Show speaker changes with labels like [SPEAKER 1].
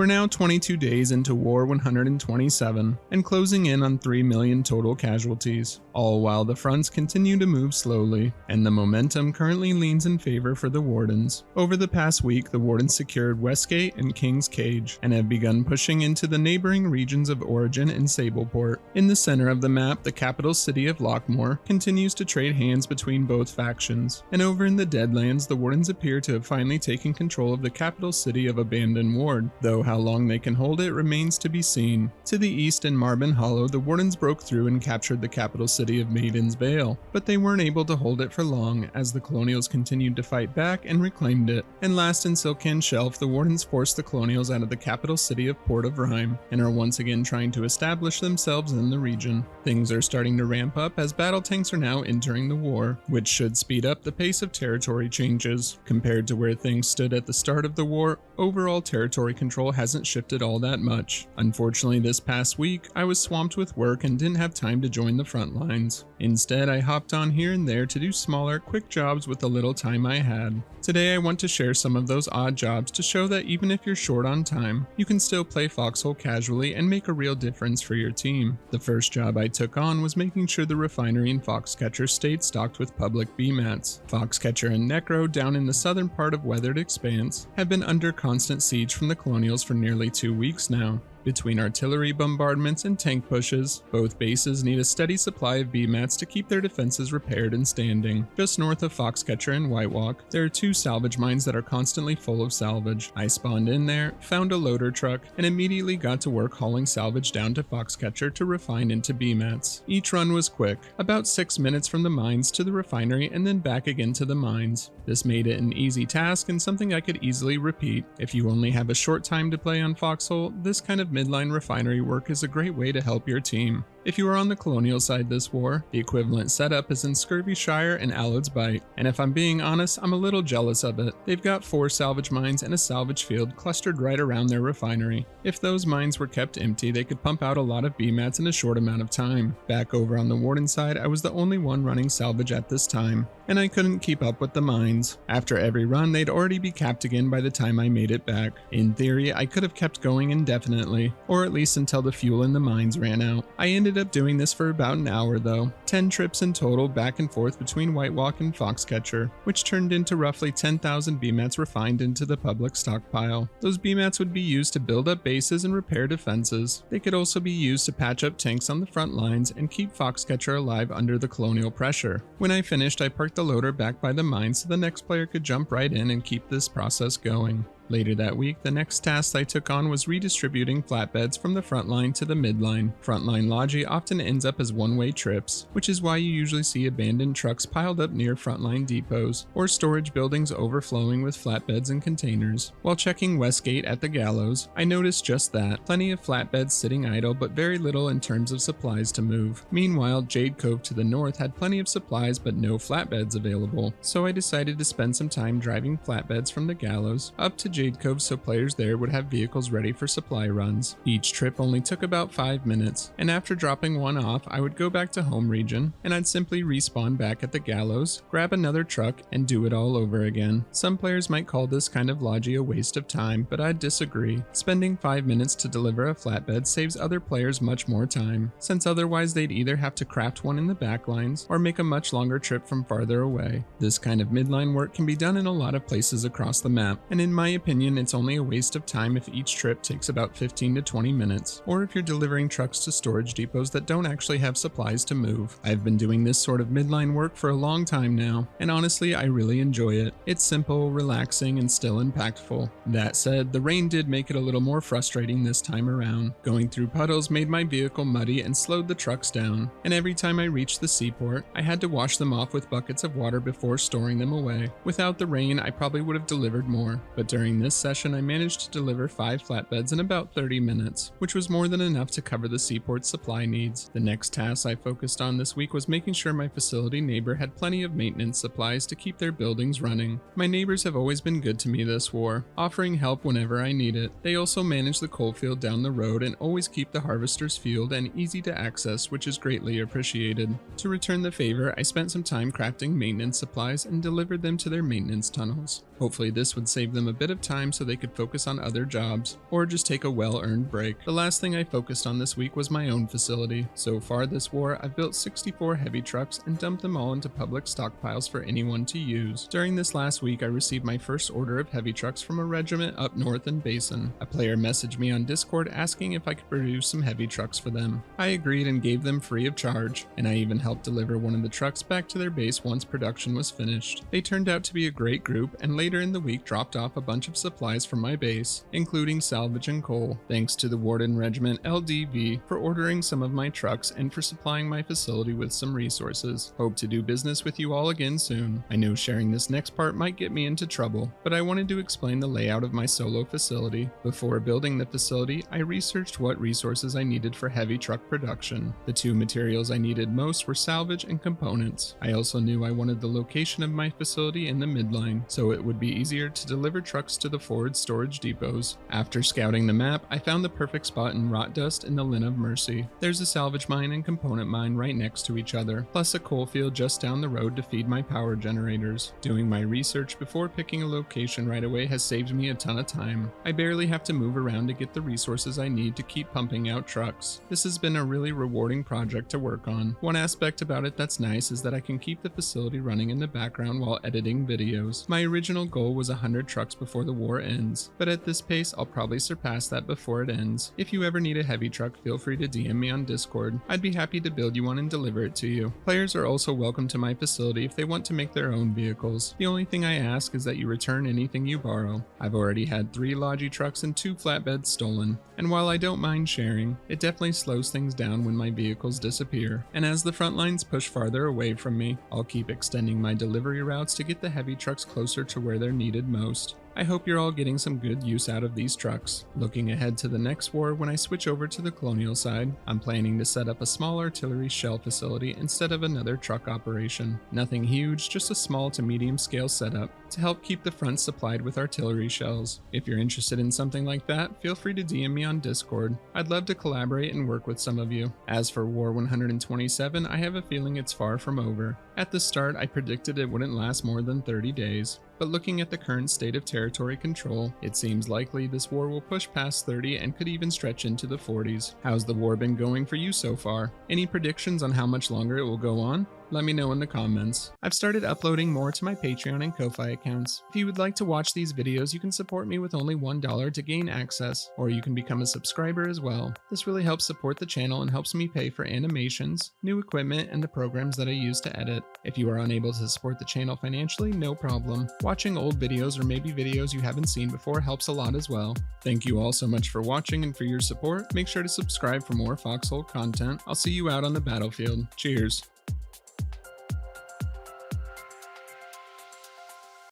[SPEAKER 1] We're now 22 days into War 127 and closing in on 3 million total casualties, all while the fronts continue to move slowly, and the momentum currently leans in favor for the Wardens. Over the past week, the Wardens secured Westgate and King's Cage, and have begun pushing into the neighboring regions of Origin and Sableport. In the center of the map, the capital city of Lockmore continues to trade hands between both factions, and over in the Deadlands, the Wardens appear to have finally taken control of the capital city of Abandoned Ward, though how long they can hold it remains to be seen. To the east in Marbin Hollow, the Wardens broke through and captured the capital city of Maiden's Vale, but they weren't able to hold it for long as the Colonials continued to fight back and reclaimed it. And last in Silcan Shelf, the Wardens forced the Colonials out of the capital city of Port of Rhyme and are once again trying to establish themselves in the region. Things are starting to ramp up as battle tanks are now entering the war, which should speed up the pace of territory changes. Compared to where things stood at the start of the war, overall territory control hasn't shifted all that much. Unfortunately, this past week, I was swamped with work and didn't have time to join the front lines. Instead, I hopped on here and there to do smaller, quick jobs with the little time I had. Today, I want to share some of those odd jobs to show that even if you're short on time, you can still play Foxhole casually and make a real difference for your team. The first job I took on was making sure the refinery in Foxcatcher stayed stocked with public B-mats. Foxcatcher and Necro, down in the southern part of Weathered Expanse, have been under constant siege from the Colonials for nearly 2 weeks now. Between artillery bombardments and tank pushes, both bases need a steady supply of B-mats to keep their defenses repaired and standing. Just north of Foxcatcher and White Walk, there are 2 salvage mines that are constantly full of salvage. I spawned in there, found a loader truck, and immediately got to work hauling salvage down to Foxcatcher to refine into B-mats. Each run was quick, about 6 minutes from the mines to the refinery and then back again to the mines. This made it an easy task and something I could easily repeat. If you only have a short time to play on Foxhole, this kind of midline refinery work is a great way to help your team. If you are on the Colonial side this war, the equivalent setup is in Scurvyshire and Allods Bight, and if I'm being honest, I'm a little jealous of it. They've got 4 salvage mines and a salvage field clustered right around their refinery. If those mines were kept empty, they could pump out a lot of B-mats in a short amount of time. Back over on the Warden side, I was the only one running salvage at this time, and I couldn't keep up with the mines. After every run, they'd already be capped again by the time I made it back. In theory, I could have kept going indefinitely, or at least until the fuel in the mines ran out. I ended up doing this for about an hour though, 10 trips in total back and forth between White Walk and Foxcatcher, which turned into roughly 10,000 B-mats refined into the public stockpile. Those B-mats would be used to build up bases and repair defenses. They could also be used to patch up tanks on the front lines and keep Foxcatcher alive under the Colonial pressure. When I finished, I parked the loader back by the mine so the next player could jump right in and keep this process going. Later that week, the next task I took on was redistributing flatbeds from the front line to the midline. Frontline logi often ends up as one-way trips, which is why you usually see abandoned trucks piled up near frontline depots, or storage buildings overflowing with flatbeds and containers. While checking Westgate at the Gallows, I noticed just that, plenty of flatbeds sitting idle but very little in terms of supplies to move. Meanwhile, Jade Cove to the north had plenty of supplies but no flatbeds available, so I decided to spend some time driving flatbeds from the Gallows up to Jade Cove so players there would have vehicles ready for supply runs. Each trip only took about 5 minutes, and after dropping one off, I would go back to home region, and I'd simply respawn back at the Gallows, grab another truck, and do it all over again. Some players might call this kind of logi a waste of time, but I'd disagree. Spending 5 minutes to deliver a flatbed saves other players much more time, since otherwise they'd either have to craft one in the backlines, or make a much longer trip from farther away. This kind of midline work can be done in a lot of places across the map, and in my opinion, it's only a waste of time if each trip takes about 15 to 20 minutes, or if you're delivering trucks to storage depots that don't actually have supplies to move. I've been doing this sort of midline work for a long time now, and honestly, I really enjoy it. It's simple, relaxing, and still impactful. That said, the rain did make it a little more frustrating this time around. Going through puddles made my vehicle muddy and slowed the trucks down, and every time I reached the seaport, I had to wash them off with buckets of water before storing them away. Without the rain, I probably would have delivered more, but during this session I managed to deliver 5 flatbeds in about 30 minutes, which was more than enough to cover the seaport's supply needs. The next task I focused on this week was making sure my facility neighbor had plenty of maintenance supplies to keep their buildings running. My neighbors have always been good to me this war, offering help whenever I need it. They also manage the coal field down the road and always keep the harvester's field and easy to access, which is greatly appreciated. To return the favor, I spent some time crafting maintenance supplies and delivered them to their maintenance tunnels. Hopefully this would save them a bit of time so they could focus on other jobs, or just take a well-earned break. The last thing I focused on this week was my own facility. So far this war, I've built 64 heavy trucks and dumped them all into public stockpiles for anyone to use. During this last week, I received my first order of heavy trucks from a regiment up north in Basin. A player messaged me on Discord asking if I could produce some heavy trucks for them. I agreed and gave them free of charge, and I even helped deliver one of the trucks back to their base once production was finished. They turned out to be a great group, and later in the week dropped off a bunch of supplies from my base, including salvage and coal. Thanks to the Warden Regiment LDV for ordering some of my trucks and for supplying my facility with some resources. Hope to do business with you all again soon. I know sharing this next part might get me into trouble, but I wanted to explain the layout of my solo facility. Before building the facility, I researched what resources I needed for heavy truck production. The two materials I needed most were salvage and components. I also knew I wanted the location of my facility in the midline, so it would be easier to deliver trucks to the forward storage depots. After scouting the map, I found the perfect spot in Rot Dust in the Linn of Mercy. There's a salvage mine and component mine right next to each other, plus a coal field just down the road to feed my power generators. Doing my research before picking a location right away has saved me a ton of time. I barely have to move around to get the resources I need to keep pumping out trucks. This has been a really rewarding project to work on. One aspect about it that's nice is that I can keep the facility running in the background while editing videos. My original goal was 100 trucks before the war ends, but at this pace I'll probably surpass that before it ends. If you ever need a heavy truck, feel free to DM me on Discord. I'd be happy to build you one and deliver it to you. Players are also welcome to my facility if they want to make their own vehicles. The only thing I ask is that you return anything you borrow. I've already had 3 logi trucks and 2 flatbeds stolen, and while I don't mind sharing, it definitely slows things down when my vehicles disappear. And as the front lines push farther away from me, I'll keep extending my delivery routes to get the heavy trucks closer to where they're needed most. I hope you're all getting some good use out of these trucks. Looking ahead to the next war, when I switch over to the colonial side, I'm planning to set up a small artillery shell facility instead of another truck operation. Nothing huge, just a small to medium scale setup to help keep the front supplied with artillery shells. If you're interested in something like that, feel free to DM me on Discord. I'd love to collaborate and work with some of you. As for War 127, I have a feeling it's far from over. At the start, I predicted it wouldn't last more than 30 days. But looking at the current state of territory control, it seems likely this war will push past 30 and could even stretch into the 40s. How's the war been going for you so far? Any predictions on how much longer it will go on? Let me know in the comments. I've started uploading more to my Patreon and Ko-Fi accounts. If you would like to watch these videos, you can support me with only $1 to gain access, or you can become a subscriber as well. This really helps support the channel and helps me pay for animations, new equipment, and the programs that I use to edit. If you are unable to support the channel financially, no problem. Watching old videos or maybe videos you haven't seen before helps a lot as well. Thank you all so much for watching and for your support. Make sure to subscribe for more Foxhole content. I'll see you out on the battlefield. Cheers.